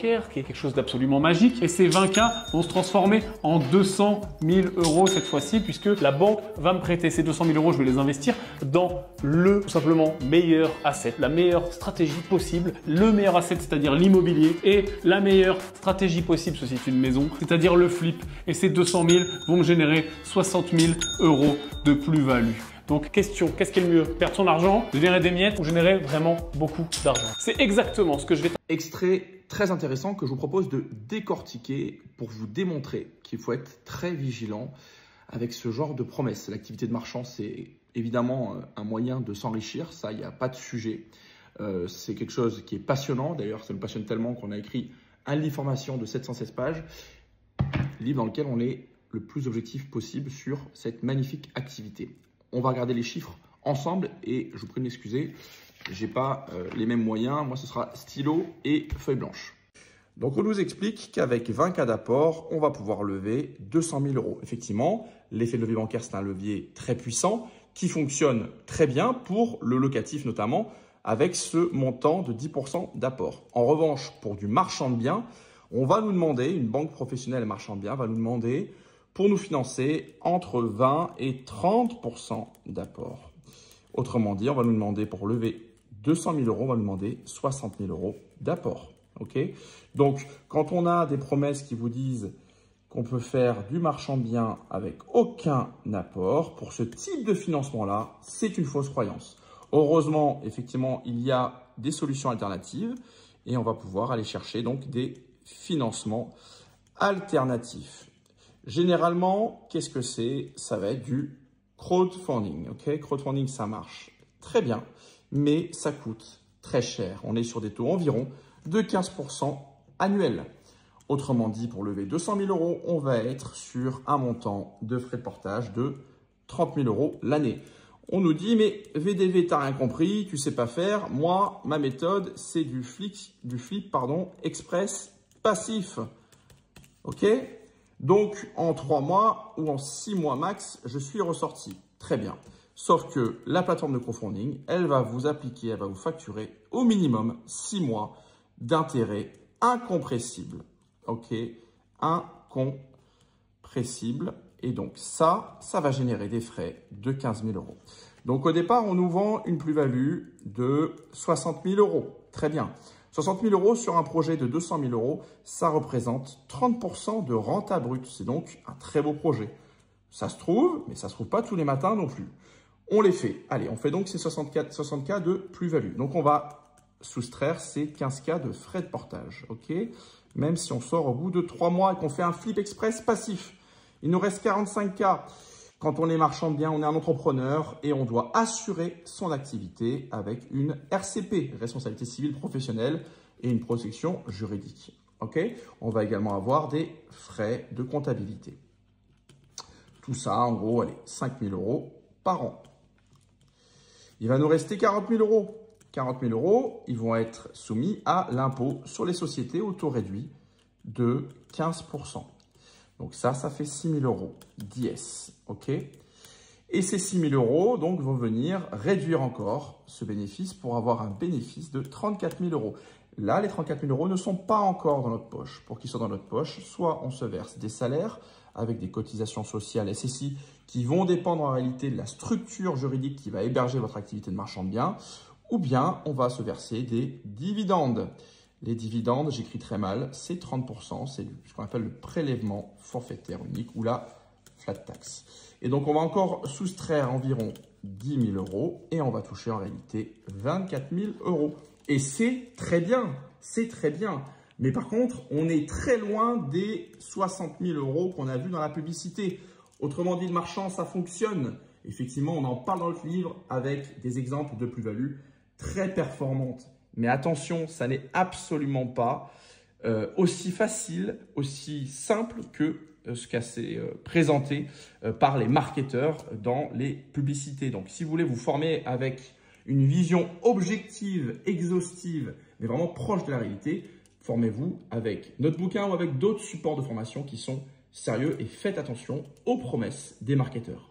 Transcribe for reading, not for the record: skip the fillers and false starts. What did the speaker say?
bancaire, qui est quelque chose d'absolument magique. Et ces 20K vont se transformer en 200 000 euros cette fois-ci, puisque la banque va me prêter ces 200 000 euros, je vais les investir dans le, tout simplement, meilleur asset, la meilleure stratégie possible, le meilleur asset, c'est-à-dire l'immobilier, et la meilleure stratégie possible, ceci est une maison, c'est-à-dire le flip. Et ces 200 000 vont me générer 60 000 euros de plus-value. Donc question, qu'est-ce qui est le mieux? Perdre son argent, générer des miettes ou générer vraiment beaucoup d'argent? C'est exactement ce que je vais... Extrait très intéressant que je vous propose de décortiquer pour vous démontrer qu'il faut être très vigilant avec ce genre de promesses. L'activité de marchand, c'est évidemment un moyen de s'enrichir, ça, il n'y a pas de sujet. C'est quelque chose qui est passionnant. D'ailleurs, ça me passionne tellement qu'on a écrit un livre formation de 716 pages, livre dans lequel on est le plus objectif possible sur cette magnifique activité. On va regarder les chiffres ensemble et je vous prie de m'excuser, je n'ai pas les mêmes moyens. Moi, ce sera stylo et feuille blanche. Donc, on nous explique qu'avec 20K d'apport, on va pouvoir lever 200 000 euros. Effectivement, l'effet de levier bancaire, c'est un levier très puissant qui fonctionne très bien pour le locatif notamment avec ce montant de 10% d'apport. En revanche, pour du marchand de biens, on va nous demander, une banque professionnelle marchand de biens va nous demander pour nous financer entre 20 et 30% d'apport. Autrement dit, on va nous demander pour lever 200 000 euros, on va nous demander 60 000 euros d'apport. Okay, donc, quand on a des promesses qui vous disent qu'on peut faire du marchand de biens avec aucun apport, pour ce type de financement-là, c'est une fausse croyance. Heureusement, effectivement, il y a des solutions alternatives et on va pouvoir aller chercher donc des financements alternatifs. Généralement, qu'est-ce que c'est? Ça va être du crowdfunding. Okay, crowdfunding, ça marche très bien, mais ça coûte très cher. On est sur des taux environ de 15% annuels. Autrement dit, pour lever 200 000 euros, on va être sur un montant de frais de portage de 30 000 euros l'année. On nous dit, mais VDV, t'as rien compris, tu sais pas faire. Moi, ma méthode, c'est du flip express passif. OK? Donc, en 3 mois ou en 6 mois max, je suis ressorti. Très bien. Sauf que la plateforme de crowdfunding, elle va vous appliquer, elle va vous facturer au minimum 6 mois d'intérêt incompressible. OK? Incompressible. Et donc, ça va générer des frais de 15 000 euros. Donc, au départ, on nous vend une plus-value de 60 000 euros. Très bien. 60 000 euros sur un projet de 200 000 euros, ça représente 30% de renta brute. C'est donc un très beau projet. Ça se trouve, mais ça ne se trouve pas tous les matins non plus. On les fait. Allez, on fait donc ces 60K de plus-value. Donc, on va soustraire ces 15K de frais de portage. OK? Même si on sort au bout de 3 mois et qu'on fait un flip express passif. Il nous reste 45K. Quand on est marchand de biens, on est un entrepreneur et on doit assurer son activité avec une RCP, responsabilité civile professionnelle, et une protection juridique. OK? On va également avoir des frais de comptabilité. Tout ça, en gros, allez, 5 000 euros par an. Il va nous rester 40 000 euros. 40 000 euros, ils vont être soumis à l'impôt sur les sociétés au taux réduit de 15%. Donc ça fait 6 000 euros d'IS. OK? Et ces 6 000 euros donc, vont venir réduire encore ce bénéfice pour avoir un bénéfice de 34 000 euros. Là, les 34 000 euros ne sont pas encore dans notre poche. Pour qu'ils soient dans notre poche, soit on se verse des salaires avec des cotisations sociales SSI qui vont dépendre en réalité de la structure juridique qui va héberger votre activité de marchand de biens, ou bien on va se verser des dividendes. Les dividendes, j'écris très mal, c'est 30%, c'est ce qu'on appelle le prélèvement forfaitaire unique ou la flat tax. Et donc, on va encore soustraire environ 10 000 euros et on va toucher en réalité 24 000 euros. Et c'est très bien, c'est très bien. Mais par contre, on est très loin des 60 000 euros qu'on a vus dans la publicité. Autrement dit, le marchand, ça fonctionne. Effectivement, on en parle dans le livre avec des exemples de plus-value très performantes. Mais attention, ça n'est absolument pas aussi facile, aussi simple que ce qu'a présenté par les marketeurs dans les publicités. Donc, si vous voulez vous former avec une vision objective, exhaustive, mais vraiment proche de la réalité, formez-vous avec notre bouquin ou avec d'autres supports de formation qui sont sérieux et faites attention aux promesses des marketeurs.